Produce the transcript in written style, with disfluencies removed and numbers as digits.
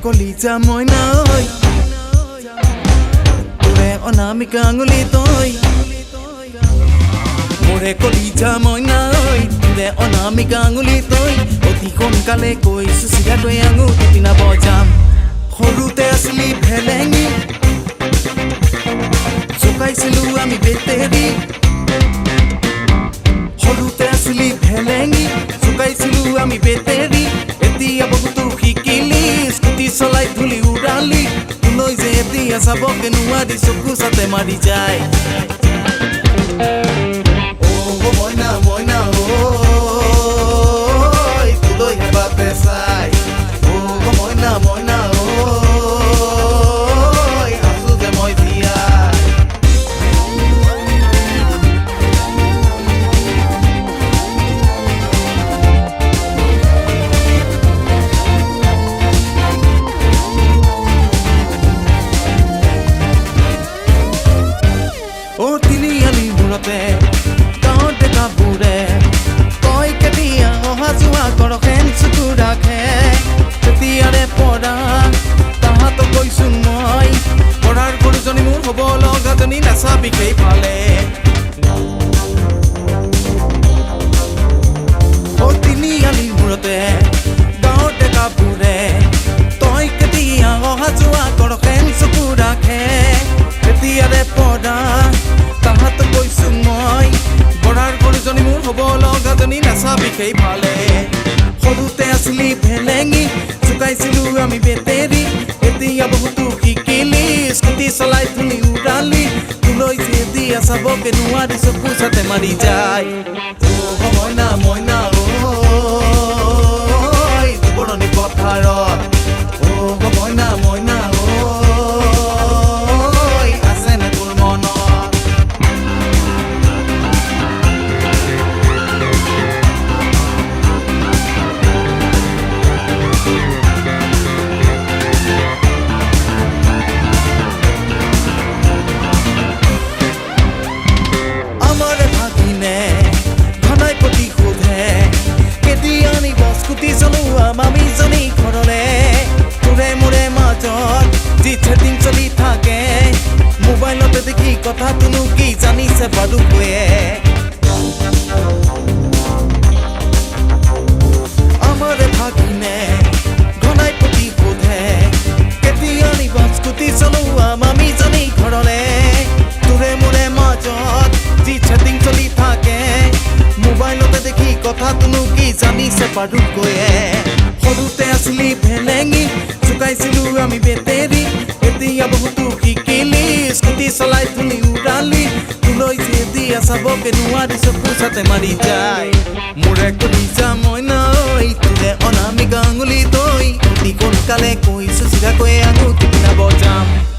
কলিজা মইনা ঐ তোৰে অনামিকা আঙুলি তই মোৰে কলিজা মইনা ঐ তোৰে অনামিকা আঙুলি তই অতি সোনকালে কৈছো চিধাকৈ আঙুলি পিনা বজাম সৰুতে আছিলি ভেলেঙি জোকাইছিলো আমি বেটেৰী সৰুতে আছিলি ভেলেঙি জোকাইছিলো আমি বেটেৰী এতিয়া বহুতো শিকিলি স্কুটি চলাই ধূলি উৰালি তোলৈ যে এতিয়া চাবকে নোৱাৰি চকু চাতে মাৰি যায় মইনা মইনা ঐ তোলৈ হেবাতে চাই মইনা মইনা ঐ আছো যে মই দিয়া তিনিআলি মূৰতে গাঁৱত ডেকা বুঢ়ে তই কেতিয়া অহা যোৱা কৰখেন চকু ৰাখে তেতিয়াৰে পৰা তাহাঁতক কৈছো মই পঢ়াৰ গৰুজনী মোৰ হ'ব লগাজনী নাচাবি সেইফালে তিনিআলিৰ মূৰতে গাঁৱত ডেকা বুঢ়ে তই কেতিয়া অহা যোৱা কৰখেন চকু ৰাখে তেতিয়াৰে পৰা তাহাঁতক কৈছো মই পঢ়াৰ গৰুজনী মোৰ হ'ব লগাজনী নাচাবি সেইফালে সৰুতে আছিলি ভেলেঙি জোকাইছিলো আমি বেটেৰী এতিয়া বহুতো শিকিলি স্কুটি চলাই ধূলি উৰালি তোলৈ যে দিয়া চাবকে নোৱাৰি চকু চাতে মাৰি যায় মইনা মইনা ঐ দুবৰণি পথাৰত মইনা মইনা স্কুটি চলোৱা মামীজনী ঘৰলে তোৰে মোৰে মাজত যি চেটিং চলি থাকে মোবাইলতে দেখি কথাটোনো কি জানিছে বাৰু কৈয়ে আমাৰে ভাগিনে ঘনাই প্ৰতি সোধে কেতিয়া নিব স্কুটি চলোৱা মামীজনী ঘৰলে তোৰে মোৰে মাজত যি চেটিং চলি থাকে মোবাইলতে দেখি কথাটোনো কি জানিছে বাৰু কৈয়ে সৰুতে আছিলি ভেলেঙি জোকাইছিলো আমি বেটেৰী এতিয়া বহুতো শিকিলি স্কুটি চলাই ধূলি উৰালি তোলৈ যে দিয়া চাবকে নোৱাৰি চকু চাতে মাৰি যায় মোৰে কলিজা মইনা ঐ তোৰে অনামিকা আঙুলি তই অতি সোনকালে কৈছো চিধাকৈ আঙুলি পিনা বজাম